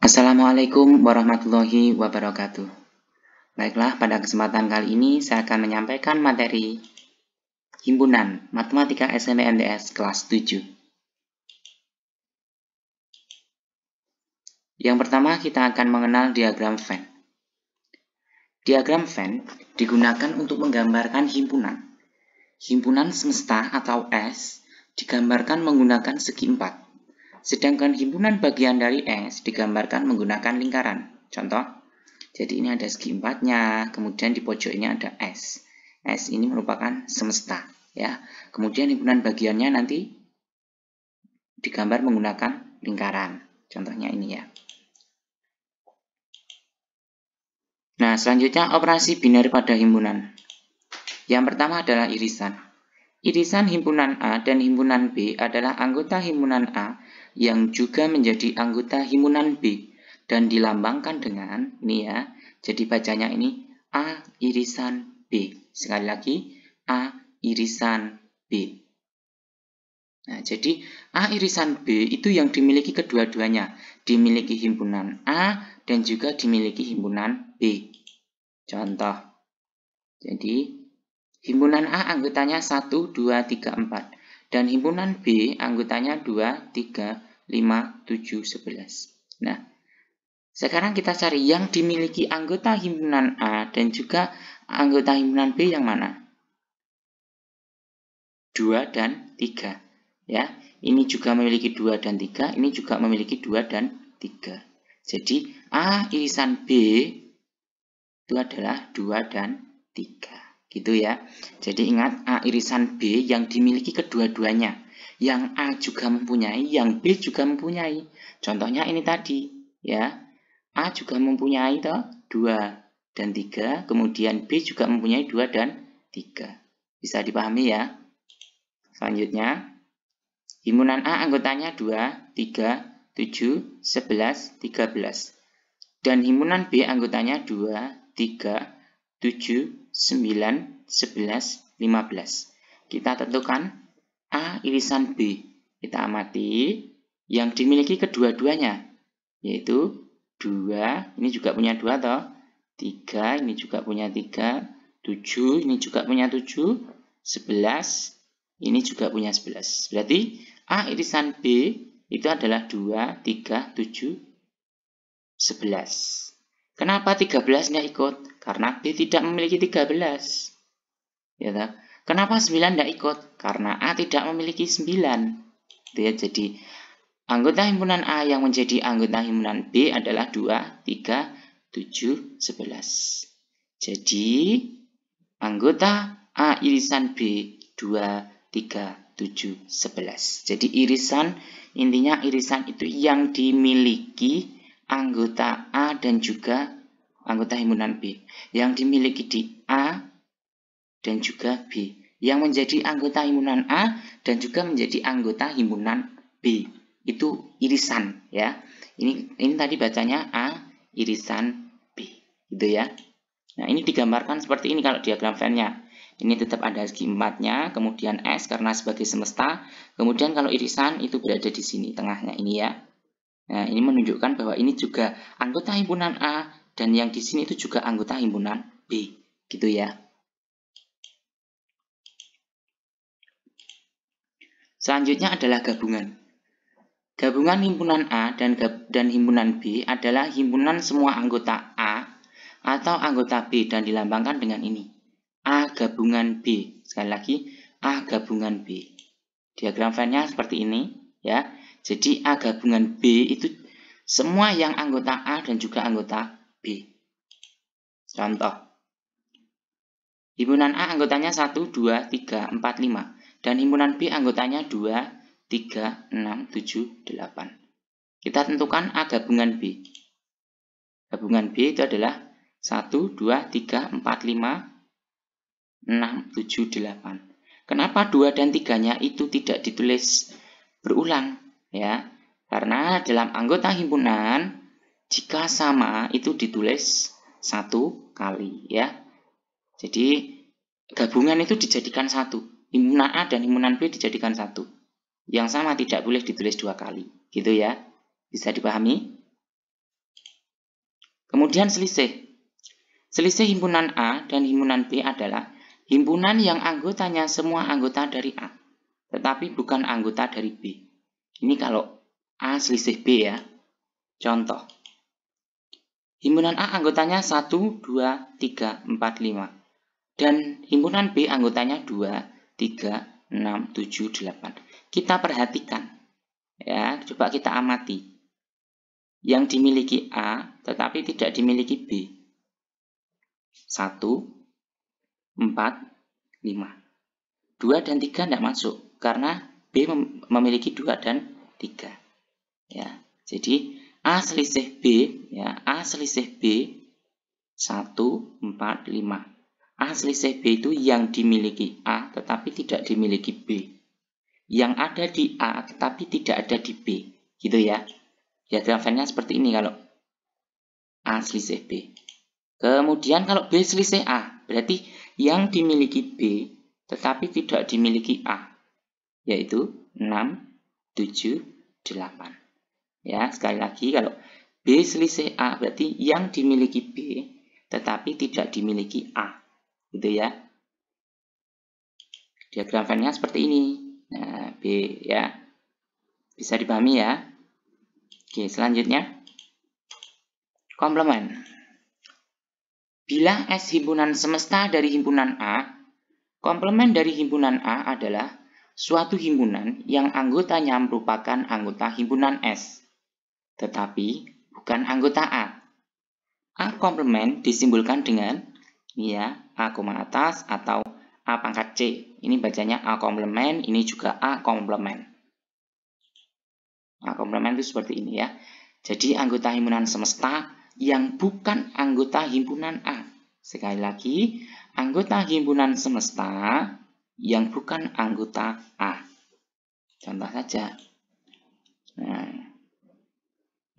Assalamualaikum warahmatullahi wabarakatuh. Baiklah, pada kesempatan kali ini saya akan menyampaikan materi Himpunan Matematika SMP MTS kelas 7. Yang pertama, kita akan mengenal diagram Venn. Diagram Venn digunakan untuk menggambarkan himpunan. Himpunan semesta atau S digambarkan menggunakan segi 4. Sedangkan himpunan bagian dari S digambarkan menggunakan lingkaran. Contoh, jadi ini ada segi 4-nya, kemudian di pojok ini ada S. S ini merupakan semesta, ya. Kemudian himpunan bagiannya nanti digambar menggunakan lingkaran. Contohnya ini ya. Nah, selanjutnya operasi biner pada himpunan. Yang pertama adalah irisan. Irisan himpunan A dan himpunan B adalah anggota himpunan A yang juga menjadi anggota himpunan B dan dilambangkan dengan ini ya. Jadi bacanya ini A irisan B. Sekali lagi A irisan B. Nah, jadi A irisan B itu yang dimiliki kedua-duanya, dimiliki himpunan A dan juga dimiliki himpunan B. Contoh. Jadi himpunan A anggotanya 1, 2, 3, 4. Dan himpunan B anggotanya 2, 3, 5, 7, 11. Nah, sekarang kita cari yang dimiliki anggota himpunan A dan juga anggota himpunan B yang mana? 2 dan 3. Ya, ini juga memiliki 2 dan 3, ini juga memiliki 2 dan 3. Jadi, A irisan B itu adalah 2 dan 3. Gitu ya. Jadi ingat A irisan B yang dimiliki kedua-duanya. Yang A juga mempunyai, yang B juga mempunyai. Contohnya ini tadi, ya. A juga mempunyai 2 dan 3, kemudian B juga mempunyai 2 dan 3. Bisa dipahami ya. Selanjutnya, himpunan A anggotanya 2, 3, 7, 11, 13. Dan himpunan B anggotanya 2, 3, 7, 9, 11, 15. Kita tentukan A irisan B. Kita amati yang dimiliki kedua-duanya, yaitu 2, ini juga punya 2 toh. 3, ini juga punya 3. 7, ini juga punya 7. 11, ini juga punya 11. Berarti A irisan B itu adalah 2, 3, 7, 11. Kenapa 13 tidak ikut? Karena B tidak memiliki 13. Ya, tak? Kenapa 9 tidak ikut? Karena A tidak memiliki 9. Ya, jadi anggota himpunan A yang menjadi anggota himpunan B adalah 2, 3, 7, 11. Jadi anggota A irisan B 2, 3, 7, 11. Jadi irisan, intinya irisan itu yang dimiliki anggota A dan juga anggota himpunan B. Yang dimiliki di A dan juga B. Yang menjadi anggota himpunan A dan juga menjadi anggota himpunan B. Itu irisan ya. Ini tadi bacanya A irisan B. Gitu ya. Nah, ini digambarkan seperti ini kalau diagram Venn-nya. Ini tetap ada segi 4-nya, kemudian S karena sebagai semesta. Kemudian kalau irisan itu berada di sini tengahnya ini ya. Nah, ini menunjukkan bahwa ini juga anggota himpunan A dan yang di sini itu juga anggota himpunan B, gitu ya. Selanjutnya adalah gabungan. Gabungan himpunan A dan himpunan B adalah himpunan semua anggota A atau anggota B dan dilambangkan dengan ini. A gabungan B. Sekali lagi, A gabungan B. Diagram Venn-nya seperti ini, ya. Jadi A gabungan B itu semua yang anggota A dan juga anggota B. Contoh. Himpunan A anggotanya 1, 2, 3, 4, 5. Dan himpunan B anggotanya 2, 3, 6, 7, 8. Kita tentukan A gabungan B. Gabungan B itu adalah 1, 2, 3, 4, 5, 6, 7, 8. Kenapa 2 dan 3-nya itu tidak ditulis berulang? Ya, karena dalam anggota himpunan jika sama itu ditulis 1 kali ya. Jadi gabungan itu dijadikan 1. Himpunan A dan himpunan B dijadikan 1. Yang sama tidak boleh ditulis 2 kali. Gitu ya. Bisa dipahami? Kemudian selisih. Selisih himpunan A dan himpunan B adalah himpunan yang anggotanya semua anggota dari A, tetapi bukan anggota dari B. Ini kalau A selisih B ya. Contoh. Himpunan A anggotanya 1, 2, 3, 4, 5. Dan himpunan B anggotanya 2, 3, 6, 7, 8. Kita perhatikan. Ya, coba kita amati. Yang dimiliki A tetapi tidak dimiliki B. 1, 4, 5. 2 dan 3 tidak masuk karena B memiliki 2 dan 3. Ya, jadi A selisih B, ya, A selisih B 1, 4, 5. A selisih B itu yang dimiliki A tetapi tidak dimiliki B. Yang ada di A tetapi tidak ada di B. Gitu ya. Diagramnya seperti ini kalau A selisih B. Kemudian kalau B selisih A, berarti yang dimiliki B tetapi tidak dimiliki A, yaitu 6, 7, 8. Ya, sekali lagi kalau B selisih A berarti yang dimiliki B tetapi tidak dimiliki A. Gitu ya. Diagramnya seperti ini. Nah, B ya. Bisa dipahami ya. Oke, selanjutnya komplement. Bila S himpunan semesta dari himpunan A, komplement dari himpunan A adalah suatu himpunan yang anggotanya merupakan anggota himpunan S, tetapi bukan anggota A. A komplement disimbolkan dengan ini ya, A koma atas atau A pangkat C. Ini bacanya A komplement, ini juga A komplement. A komplement itu seperti ini ya. Jadi anggota himpunan semesta yang bukan anggota himpunan A. Sekali lagi, anggota himpunan semesta yang bukan anggota A. Contoh saja. Nah,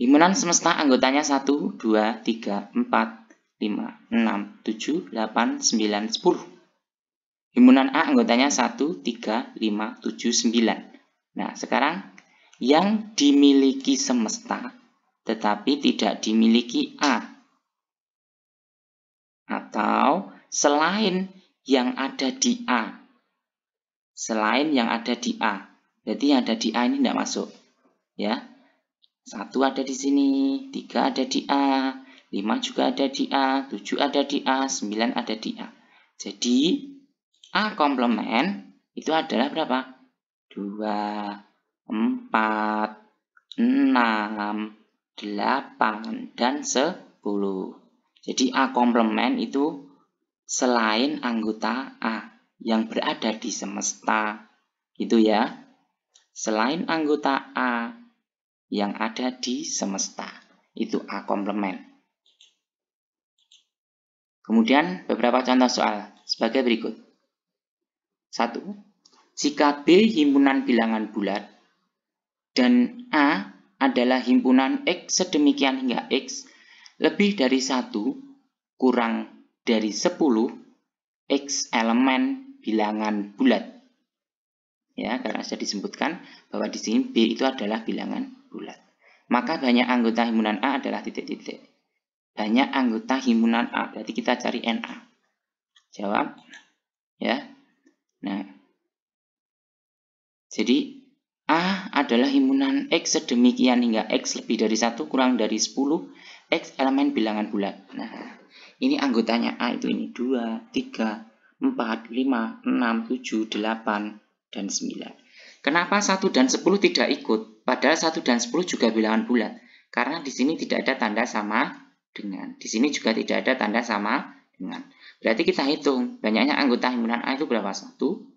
himpunan semesta anggotanya 1, 2, 3, 4, 5, 6, 7, 8, 9, 10. Himpunan A anggotanya 1, 3, 5, 7, 9. Nah, sekarang yang dimiliki semesta tetapi tidak dimiliki A. Atau selain yang ada di A. Selain yang ada di A. Berarti yang ada di A ini tidak masuk. Ya. 1 ada di sini, 3 ada di A, 5 juga ada di A, 7 ada di A, 9 ada di A. Jadi A komplement itu adalah berapa? 2, 4, 6, 8, dan 10. Jadi A komplement itu selain anggota A yang berada di semesta. Gitu ya. Selain anggota A yang ada di semesta. Itu A komplement. Kemudian beberapa contoh soal sebagai berikut. 1. Jika B himpunan bilangan bulat dan A adalah himpunan X sedemikian hingga X lebih dari 1 kurang dari 10 X elemen bilangan bulat. Ya, karena sudah disebutkan bahwa di sini B itu adalah bilangan bulat. Maka banyak anggota himpunan A adalah titik-titik. Banyak anggota himpunan A, berarti kita cari NA. Jawab. Ya. Nah. Jadi A adalah himpunan X sedemikian hingga X lebih dari 1 kurang dari 10 X elemen bilangan bulat. Nah, ini anggotanya A itu ini 2, 3, 4, 5, 6, 7, 8, dan 9. Kenapa 1 dan 10 tidak ikut? Padahal 1 dan 10 juga bilangan bulat. Karena di sini tidak ada tanda sama dengan. Di sini juga tidak ada tanda sama dengan. Berarti kita hitung. Banyaknya anggota himpunan A itu berapa? 1, 2,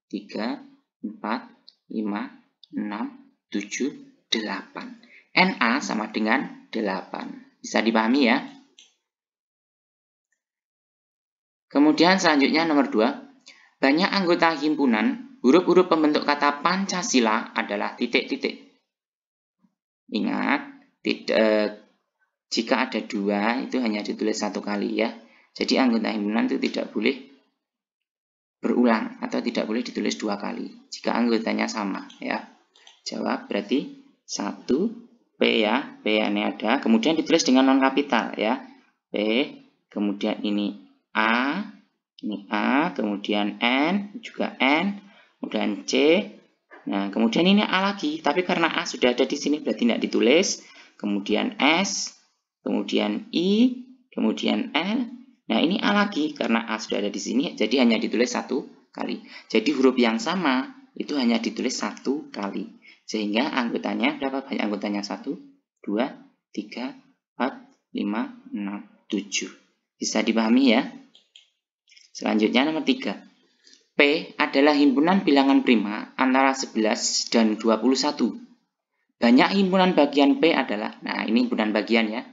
3, 4, 5, 6, 7, 8. NA sama dengan 8. Bisa dipahami ya? Kemudian selanjutnya nomor 2. Banyak anggota himpunan, huruf-huruf pembentuk kata Pancasila adalah titik-titik. Ingat, jika ada 2 itu hanya ditulis 1 kali ya. Jadi anggota himpunan itu tidak boleh berulang atau tidak boleh ditulis 2 kali jika anggotanya sama ya. Jawab berarti 1 per P ya, P ini ada, kemudian ditulis dengan non kapital ya, P, kemudian ini A, kemudian N, juga N, kemudian C, nah kemudian ini A lagi, tapi karena A sudah ada di sini berarti tidak ditulis, kemudian S, kemudian I, kemudian L, nah ini A lagi, karena A sudah ada di sini, jadi hanya ditulis satu kali, jadi huruf yang sama itu hanya ditulis satu kali. Sehingga anggotanya, berapa banyak anggotanya? 1, 2, 3, 4, 5, 6, 7. Bisa dipahami ya? Selanjutnya nomor 3. P adalah himpunan bilangan prima antara 11 dan 21. Banyak himpunan bagian P adalah, nah ini himpunan bagian ya.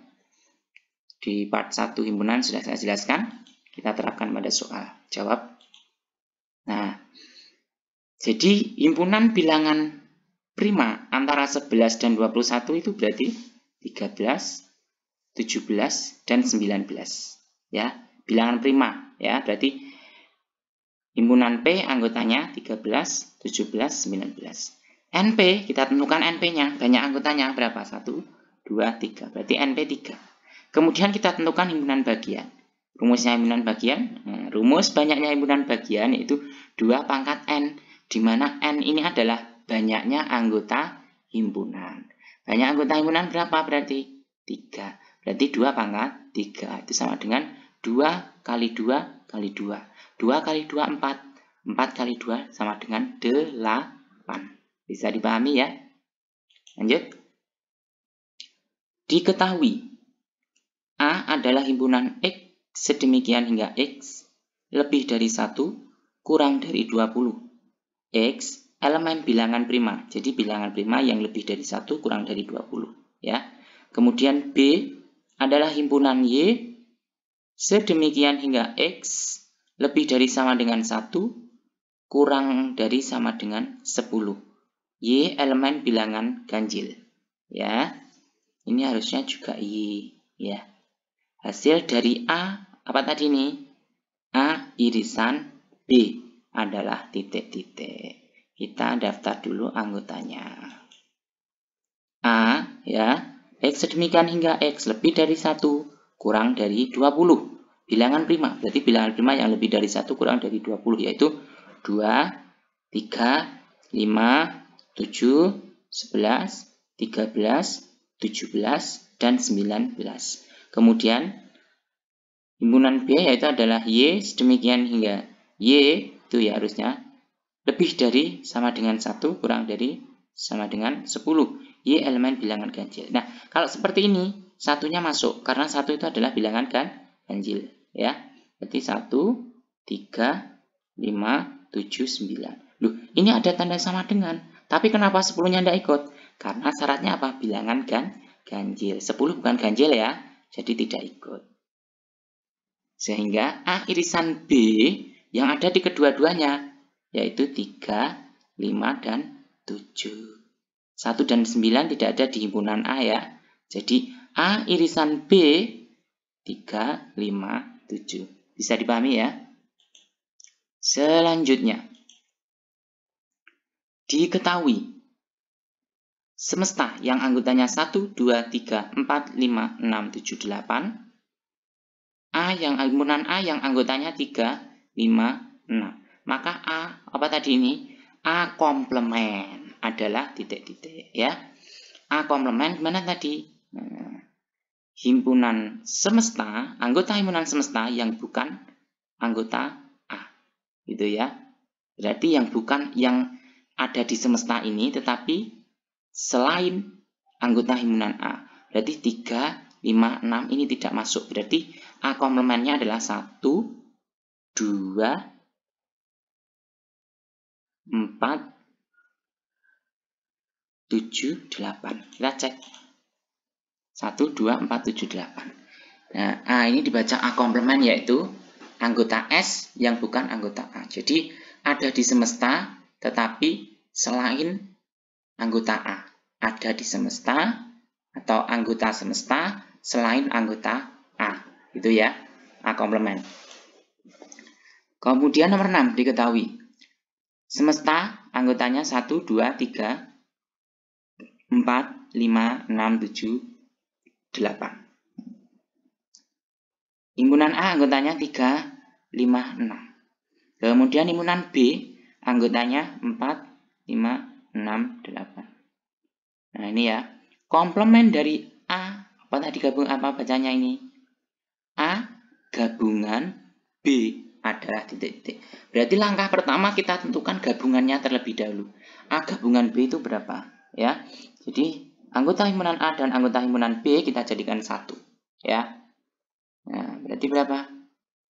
Di part 1 himpunan sudah saya jelaskan. Kita terapkan pada soal. Jawab. Nah, jadi himpunan bilangan prima antara 11 dan 21 itu berarti 13, 17, dan 19. Ya, bilangan prima. Ya, berarti himpunan P anggotanya 13, 17, 19. NP, kita tentukan NP-nya. Banyak anggotanya berapa? 1, 2, 3. Berarti NP 3. Kemudian kita tentukan himpunan bagian. Rumusnya himpunan bagian. Nah, rumus banyaknya himpunan bagian yaitu 2 pangkat N. Di mana N ini adalah banyaknya anggota himpunan. Banyak anggota himpunan berapa berarti? 3. Berarti 2 pangkat 3. Itu sama dengan 2 kali 2 kali 2. 2 kali 2, 4. 4 kali 2 sama dengan 8. Bisa dipahami ya? Lanjut. Diketahui A adalah himpunan X sedemikian hingga X lebih dari 1 kurang dari 20. X elemen bilangan prima. Jadi bilangan prima yang lebih dari 1 kurang dari 20. Ya. Kemudian B adalah himpunan Y sedemikian hingga X lebih dari sama dengan 1 kurang dari sama dengan 10. Y elemen bilangan ganjil. Ya. Ini harusnya juga Y. Ya. Hasil dari A, apa tadi nih? A irisan B adalah titik-titik. Kita daftar dulu anggotanya. A, ya, X sedemikian hingga X lebih dari 1 kurang dari 20. Bilangan prima, berarti bilangan prima yang lebih dari 1 kurang dari 20, yaitu 2, 3, 5, 7, 11, 13, 17, dan 19. Kemudian, himpunan B yaitu adalah Y sedemikian hingga Y, itu ya harusnya lebih dari sama dengan 1 kurang dari sama dengan 10. Y elemen bilangan ganjil. Nah, kalau seperti ini, satunya masuk. Karena 1 itu adalah bilangan ganjil. Ya, berarti 1, 3, 5, 7, 9. Loh, ini ada tanda sama dengan. Tapi kenapa 10-nya tidak ikut? Karena syaratnya apa? Bilangan ganjil. 10 bukan ganjil ya, jadi tidak ikut. Sehingga A irisan B yang ada di kedua-duanya yaitu 3, 5, dan 7. 1 dan 9 tidak ada di himpunan A ya. Jadi A irisan B 3, 5, 7. Bisa dipahami ya? Selanjutnya, diketahui semesta yang anggotanya 1, 2, 3, 4, 5, 6, 7, 8. Himpunan A yang anggotanya 3, 5, 6. Maka A, apa tadi ini? A komplement adalah titik-titik ya. A komplement mana tadi? Nah, himpunan semesta, anggota himpunan semesta yang bukan anggota A. Gitu ya. Berarti yang bukan yang ada di semesta ini tetapi selain anggota himpunan A. Berarti 3, 5, 6 ini tidak masuk. Berarti A komplementnya adalah 1, 2, 4, 7, 8. Kita cek. 1, 2, 4, 7, 8. Nah, A ini dibaca A komplement yaitu anggota S yang bukan anggota A. Jadi ada di semesta tetapi selain anggota A. Ada di semesta atau anggota semesta selain anggota A. Itu ya, A komplement. Kemudian nomor 6 diketahui. Semesta anggotanya 1, 2, 3, 4, 5, 6, 7, 8. Himpunan A anggotanya 3, 5, 6. Kemudian himpunan B anggotanya 4, 5, 6, 8. Nah ini ya, komplement dari A, apa tadi gabung apa bacanya ini? A gabungan B adalah titik-titik. Berarti langkah pertama kita tentukan gabungannya terlebih dahulu. A gabungan B itu berapa? Ya, jadi anggota himpunan A dan anggota himpunan B kita jadikan satu. Ya, nah berarti berapa?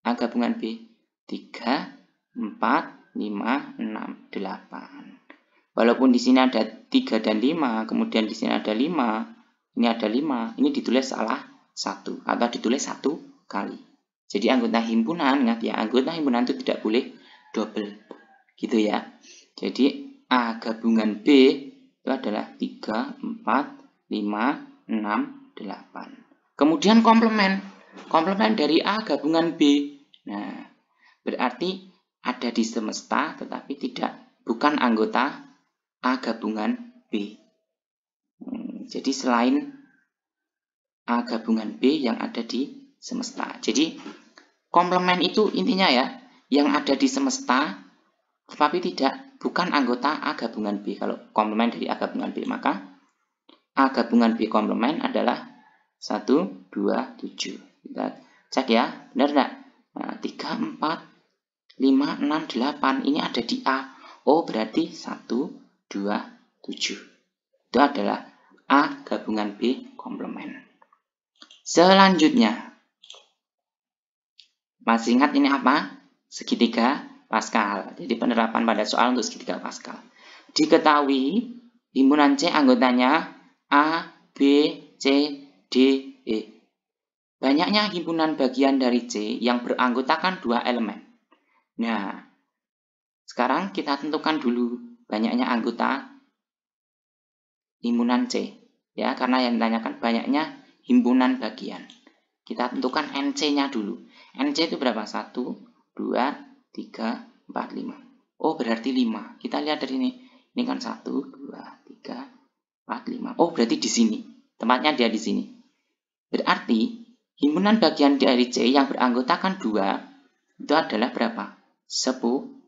A gabungan B 3, 4, 5, 6, 8. Walaupun di sini ada 3 dan 5, kemudian di sini ada 5, ini ada 5, ini ditulis salah satu atau ditulis satu kali. Jadi anggota himpunan, ingat ya, anggota himpunan itu tidak boleh double. Gitu ya. Jadi A gabungan B itu adalah 3, 4, 5, 6, 8. Kemudian komplement. Komplement dari A gabungan B. Nah, berarti ada di semesta tetapi bukan anggota A gabungan B. Jadi selain A gabungan B yang ada di semesta. Jadi komplement itu intinya ya, yang ada di semesta tetapi bukan anggota A gabungan B. Kalau komplement dari A gabungan B, maka A gabungan B komplement adalah 1, 2, 7. Kita cek ya, benar enggak? Nah, 3, 4, 5, 6, 8 ini ada di A. Oh, berarti 1, 2, 7. Itu adalah A gabungan B komplement. Selanjutnya, masih ingat ini apa? Segitiga Pascal. Jadi penerapan pada soal untuk segitiga Pascal. Diketahui himpunan C anggotanya A, B, C, D, E. Banyaknya himpunan bagian dari C yang beranggotakan 2 elemen. Nah, sekarang kita tentukan dulu banyaknya anggota himpunan C. Ya, karena yang ditanyakan banyaknya himpunan bagian. Kita tentukan NC-nya dulu. NC itu berapa? 1, 2, 3, 4, 5. Oh, berarti 5. Kita lihat dari ini. Ini kan 1, 2, 3, 4, 5. Oh, berarti di sini. Tempatnya dia di sini. Berarti himpunan bagian dari C yang beranggotakan 2 itu adalah berapa? 10.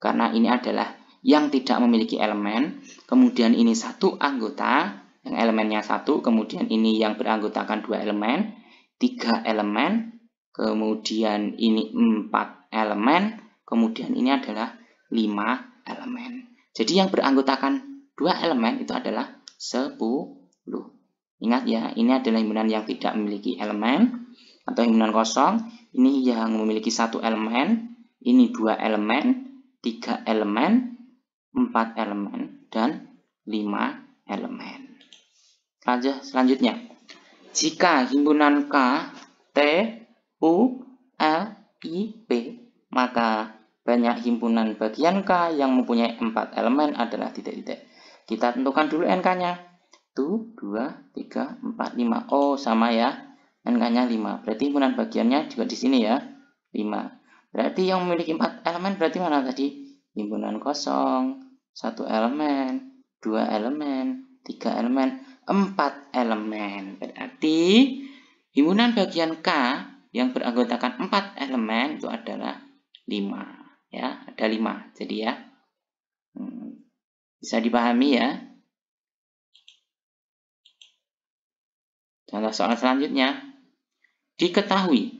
Karena ini adalah yang tidak memiliki elemen, kemudian ini satu anggota, yang elemennya 1, kemudian ini yang beranggotakan 2 elemen, 3 elemen, kemudian ini 4 elemen, kemudian ini adalah 5 elemen. Jadi yang beranggotakan 2 elemen itu adalah 10. Ingat ya, ini adalah himpunan yang tidak memiliki elemen atau himpunan kosong. Ini yang memiliki 1 elemen, ini 2 elemen, 3 elemen, 4 elemen, dan 5 elemen. Selanjutnya, jika himpunan K, T, U, L, I, P, maka banyak himpunan bagian K yang mempunyai 4 elemen adalah titik-titik. Kita tentukan dulu NK-nya. 1, 2, 3, 4, 5. Oh, sama ya. NK-nya 5. Berarti himpunan bagiannya juga di sini ya. 5. Berarti yang memiliki 4 elemen berarti mana tadi? Himpunan kosong. 1 elemen, 2 elemen, 3 elemen, 4 elemen. Berarti himpunan bagian K yang beranggotakan 4 elemen itu adalah 5. Ya, ada 5. Jadi ya, bisa dipahami ya. Contoh soal selanjutnya, diketahui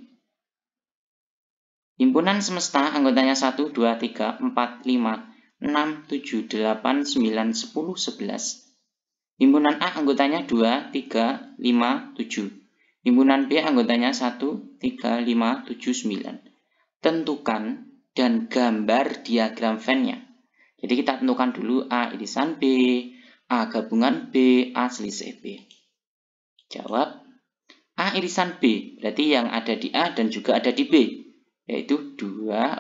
himpunan semesta anggotanya 1, 2, 3, 4, 5, 6, 7, 8, 9, 10, 11. Himpunan A anggotanya 2, 3, 5, 7. Himpunan B anggotanya 1, 3, 5, 7, 9. Tentukan dan gambar diagram Venn-nya. Jadi kita tentukan dulu A irisan B, A gabungan B, A selisih B. Jawab A irisan B, berarti yang ada di A dan juga ada di B, yaitu 3,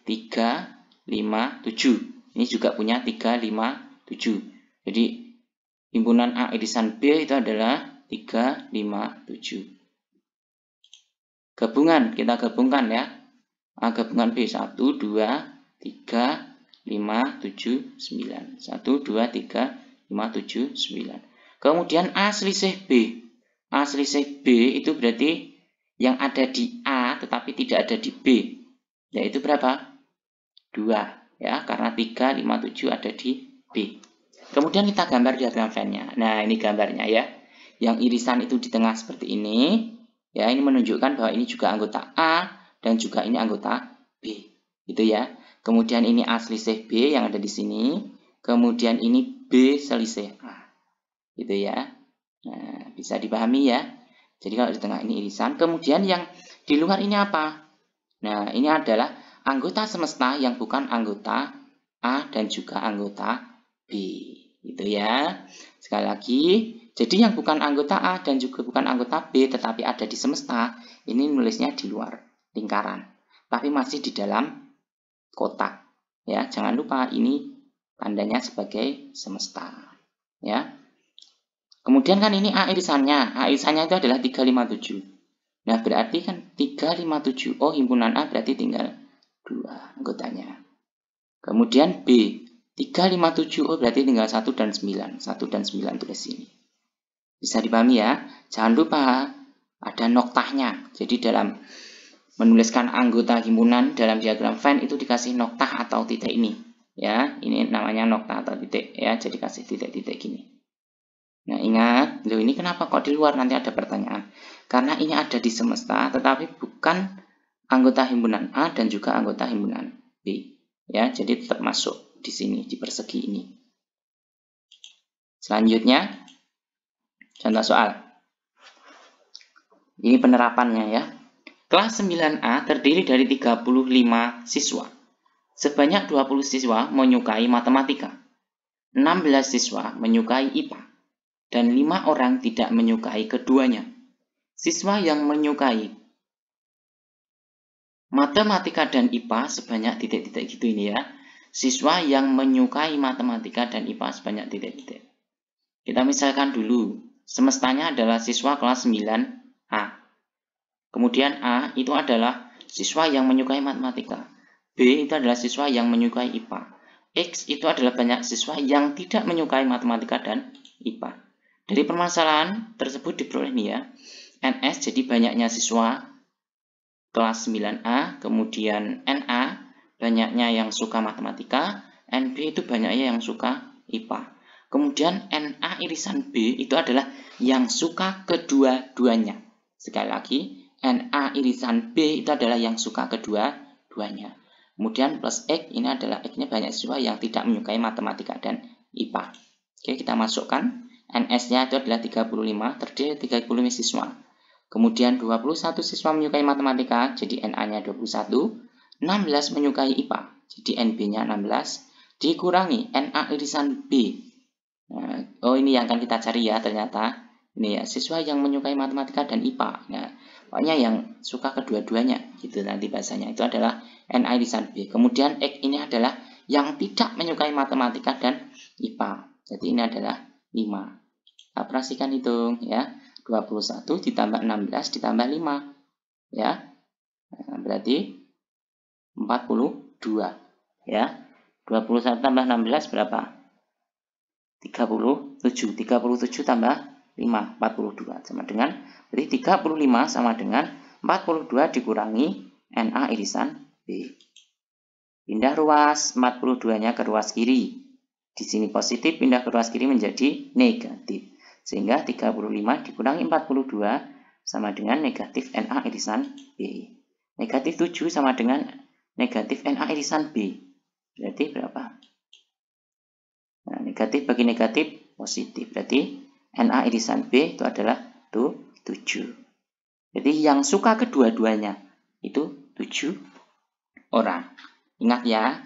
5, 7. Ini juga punya 3, 5, 7. Jadi himpunan A irisan B itu adalah 3, 5, 7. Gabungan, kita gabungkan ya. A gabungan B 1, 2, 3, 5, 7, 9. 1, 2, 3, 5, 7, 9. Kemudian A selisih B. A selisih B itu berarti yang ada di A tetapi tidak ada di B. Yaitu berapa? 2. Ya, karena 3, 5, 7 ada di B. Kemudian kita gambar diagram Venn-nya. Nah, ini gambarnya ya. Yang irisan itu di tengah seperti ini. Ya, ini menunjukkan bahwa ini juga anggota A dan juga ini anggota B. Gitu ya. Kemudian ini A selisih B yang ada di sini. Kemudian ini B selisih A. Gitu ya. Nah, bisa dipahami ya. Jadi kalau di tengah ini irisan. Kemudian yang di luar ini apa? Nah, ini adalah anggota semesta yang bukan anggota A dan juga anggota B. Gitu ya. Sekali lagi, jadi yang bukan anggota A dan juga bukan anggota B tetapi ada di semesta, ini nulisnya di luar lingkaran, tapi masih di dalam kotak. Ya, jangan lupa ini tandanya sebagai semesta. Ya. Kemudian kan ini A irisannya. A irisannya itu adalah 3, 5, 7. Nah, berarti kan 3, 5, 7. Oh, himpunan A berarti tinggal 2 anggotanya. Kemudian B 3, 5, 7. Oh, berarti tinggal 1 dan 9. 1 dan 9 tulis sini. Bisa dipahami ya? Jangan lupa ada noktahnya. Jadi dalam menuliskan anggota himpunan dalam diagram Venn itu dikasih noktah atau titik ini. Ya, ini namanya noktah atau titik ya. Jadi kasih titik-titik gini. Nah, ingat, loh ini kenapa kok di luar? Nanti ada pertanyaan. Karena ini ada di semesta tetapi bukan anggota himpunan A dan juga anggota himpunan B. Ya, jadi tetap masuk di sini di persegi ini. Selanjutnya contoh soal. Ini penerapannya ya. Kelas 9A terdiri dari 35 siswa. Sebanyak 20 siswa menyukai matematika. 16 siswa menyukai IPA. Dan 5 orang tidak menyukai keduanya. Siswa yang menyukai matematika dan IPA sebanyak titik-titik gitu ini ya. Siswa yang menyukai matematika dan IPA sebanyak titik-titik. Kita misalkan dulu, semestanya adalah siswa kelas 9A. Kemudian A itu adalah siswa yang menyukai matematika. B itu adalah siswa yang menyukai IPA. X itu adalah banyak siswa yang tidak menyukai matematika dan IPA. Dari permasalahan tersebut diperoleh nih ya. NS jadi banyaknya siswa kelas 9A, kemudian NA banyaknya yang suka matematika, NB itu banyaknya yang suka IPA. Kemudian NA irisan B itu adalah yang suka kedua-duanya. Sekali lagi, NA irisan B itu adalah yang suka kedua-duanya. Kemudian plus X ini adalah X-nya banyak siswa yang tidak menyukai matematika dan IPA. Oke, kita masukkan. NS-nya itu adalah 35, terdiri dari 35 siswa. Kemudian 21 siswa menyukai matematika, jadi NA-nya 21. 16 menyukai IPA, jadi NB-nya 16. Dikurangi NA irisan B. Nah, oh ini yang akan kita cari ya ternyata. Ini ya, siswa yang menyukai matematika dan IPA. Nah, pokoknya yang suka kedua-duanya, gitu nanti bahasanya. Itu adalah NA irisan B. Kemudian X ini adalah yang tidak menyukai matematika dan IPA. Jadi ini adalah 5. Operasikan hitung ya. 21 ditambah 16 ditambah 5. Ya. Nah, berarti 42. Ya. 21 tambah 16 berapa? 37. 37 tambah 5, 42. Sama dengan, berarti 35 sama dengan 42 dikurangi NA irisan B. Pindah ruas 42-nya ke ruas kiri. Di sini positif, pindah ke ruas kiri menjadi negatif. Sehingga 35 dikurangi 42 sama dengan negatif NA irisan B. Negatif 7 sama dengan negatif NA irisan B. Berarti berapa? Nah, negatif bagi negatif positif. Berarti NA irisan B itu adalah 7. Jadi yang suka kedua-duanya itu 7 orang. Ingat ya,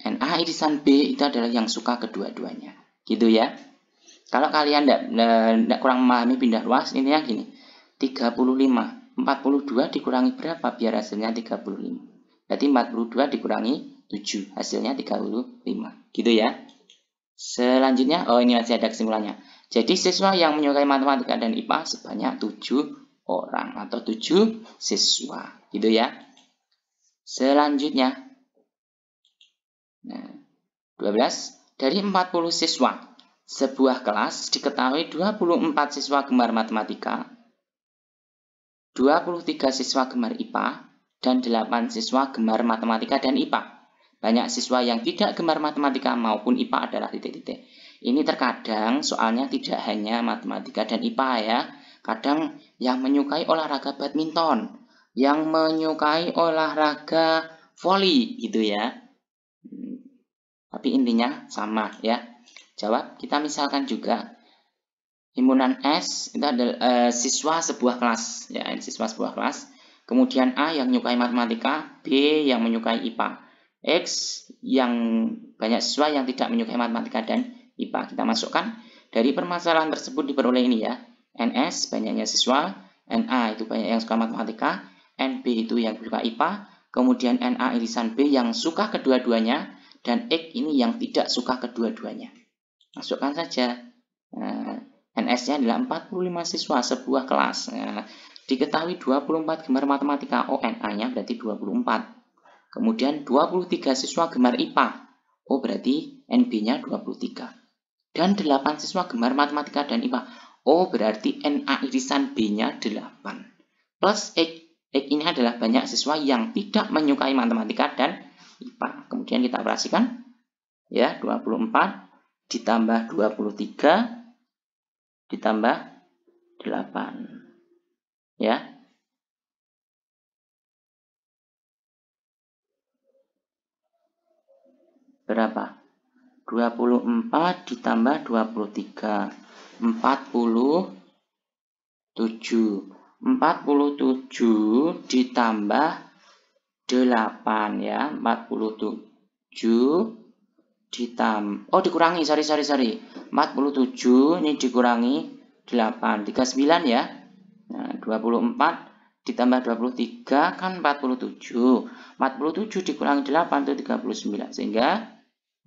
NA irisan B itu adalah yang suka kedua-duanya. Gitu ya. Kalau kalian tidak kurang memahami pindah ruas, ini ya gini. 35. 42 dikurangi berapa biar hasilnya 35. Berarti 42 dikurangi 7. Hasilnya 35. Gitu ya. Selanjutnya, oh ini masih ada kesimpulannya. Jadi siswa yang menyukai matematika dan IPA sebanyak 7 orang atau 7 siswa. Gitu ya. Selanjutnya. Nah, 12. Dari 40 siswa, sebuah kelas diketahui 24 siswa gemar matematika, 23 siswa gemar IPA, dan 8 siswa gemar matematika dan IPA. Banyak siswa yang tidak gemar matematika maupun IPA adalah titik-titik. Ini terkadang soalnya tidak hanya matematika dan IPA ya. Kadang yang menyukai olahraga badminton, yang menyukai olahraga voli gitu ya. Tapi intinya sama ya. Jawab, kita misalkan juga himpunan S itu adalah siswa sebuah kelas ya, siswa sebuah kelas. Kemudian A yang menyukai matematika, B yang menyukai IPA, X yang banyak siswa yang tidak menyukai matematika dan IPA. Kita masukkan dari permasalahan tersebut diperoleh ini ya. NS banyaknya siswa, NA itu banyak yang suka matematika, NB itu yang suka IPA, kemudian NA irisan B yang suka kedua-duanya, dan X ini yang tidak suka kedua-duanya. Masukkan saja. NS-nya adalah 45 siswa sebuah kelas. Diketahui 24 gemar matematika, NA-nya berarti 24. Kemudian 23 siswa gemar IPA, berarti NB-nya 23. Dan 8 siswa gemar matematika dan IPA, berarti NA irisan B-nya 8. Plus X ini adalah banyak siswa yang tidak menyukai matematika dan IPA. Kemudian kita operasikan ya, 24 ditambah 23 ditambah 8 ya. Berapa? 24 ditambah 23 47. 47 ditambah 8 ya, 47 dikurangi, sorry 47 ini dikurangi 8, 39 ya. Nah, 24 ditambah 23 kan 47 dikurangi 8 itu 39, sehingga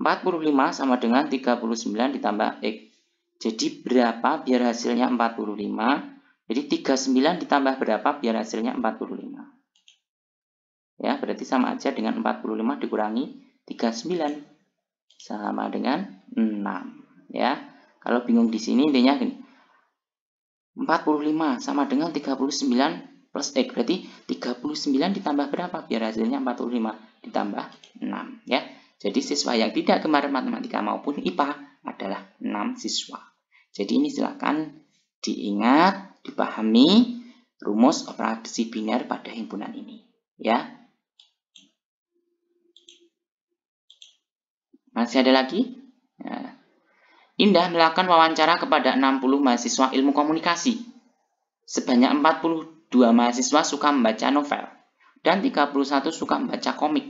45 sama dengan 39 ditambah X. Jadi berapa biar hasilnya 45? Jadi 39 ditambah berapa biar hasilnya 45? Ya, berarti sama aja dengan 45 dikurangi 39 sama dengan 6 ya. Kalau bingung di sini intinya gini. 45 sama dengan 39 plus X, berarti 39 ditambah berapa biar hasilnya 45 ditambah 6 ya. Jadi siswa yang tidak gemar matematika maupun IPA adalah 6 siswa. Jadi ini silakan diingat, dipahami rumus operasi biner pada himpunan ini ya. Masih ada lagi? Nah, Indah melakukan wawancara kepada 60 mahasiswa ilmu komunikasi. Sebanyak 42 mahasiswa suka membaca novel dan 31 suka membaca komik.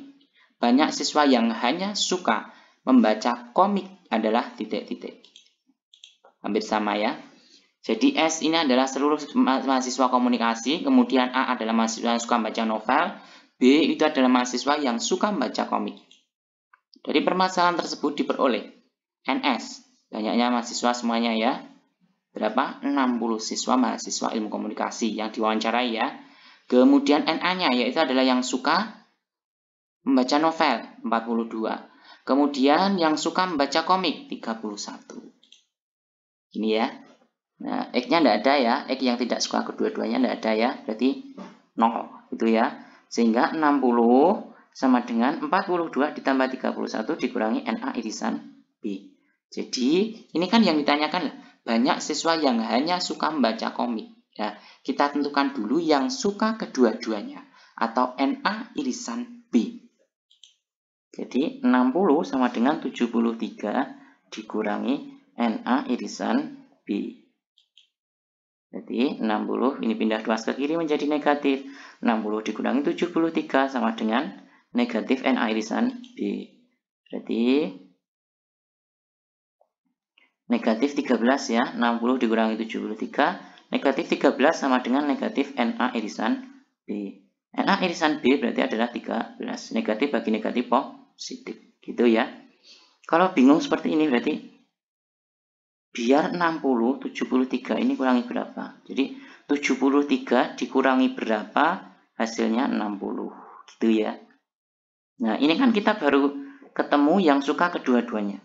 Banyak siswa yang hanya suka membaca komik adalah titik-titik. Hampir sama ya. Jadi S ini adalah seluruh mahasiswa komunikasi, kemudian A adalah mahasiswa yang suka membaca novel, B itu adalah mahasiswa yang suka membaca komik. Dari permasalahan tersebut diperoleh NS, banyaknya mahasiswa semuanya ya. Berapa? 60 siswa mahasiswa ilmu komunikasi yang diwawancarai ya. Kemudian NA-nya yaitu adalah yang suka membaca novel 42. Kemudian yang suka membaca komik 31. Ini ya. Nah, X-nya tidak ada ya. X yang tidak suka kedua-duanya tidak ada ya. Berarti 0 itu ya. Sehingga 60 sama dengan 42 ditambah 31 dikurangi NA irisan B. Jadi, ini kan yang ditanyakan banyak siswa yang hanya suka membaca komik. Ya, kita tentukan dulu yang suka kedua-duanya atau NA irisan B. Jadi, 60 sama dengan 73 dikurangi NA irisan B. Jadi 60 ini pindah 2 ke kiri menjadi negatif. 60 dikurangi 73 sama dengan negatif NA irisan B. Berarti negatif 13 ya. 60 dikurangi 73. Negatif 13 sama dengan negatif NA irisan B. NA irisan B berarti adalah 13. Negatif bagi negatif positif. Gitu ya. Kalau bingung seperti ini berarti biar 60, 73 ini kurangi berapa? Jadi 73 dikurangi berapa? Hasilnya 60. Gitu ya. Nah, ini kan kita baru ketemu yang suka kedua-duanya.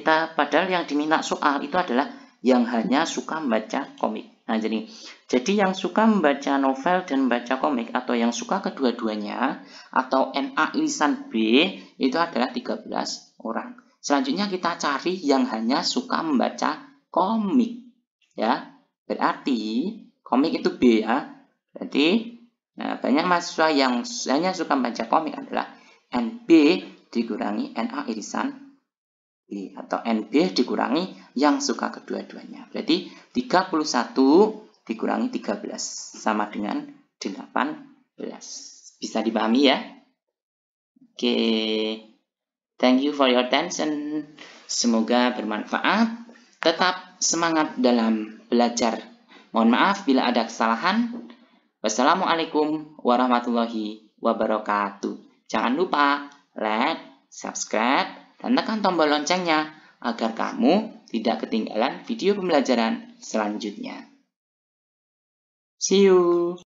padahal yang diminta soal itu adalah yang hanya suka membaca komik. Nah, jadi yang suka membaca novel dan membaca komik atau yang suka kedua-duanya atau NA irisan B itu adalah 13 orang. Selanjutnya kita cari yang hanya suka membaca komik. Ya, berarti komik itu B ya. Berarti banyak mahasiswa yang hanya suka membaca komik adalah NB dikurangi NA irisan B atau NB dikurangi yang suka kedua-duanya. Berarti 31 dikurangi 13 sama dengan 18. Bisa dipahami ya? Oke. Thank you for your attention. Semoga bermanfaat. Tetap semangat dalam belajar. Mohon maaf bila ada kesalahan. Wassalamualaikum warahmatullahi wabarakatuh. Jangan lupa like, subscribe, dan tekan tombol loncengnya agar kamu tidak ketinggalan video pembelajaran selanjutnya. See you!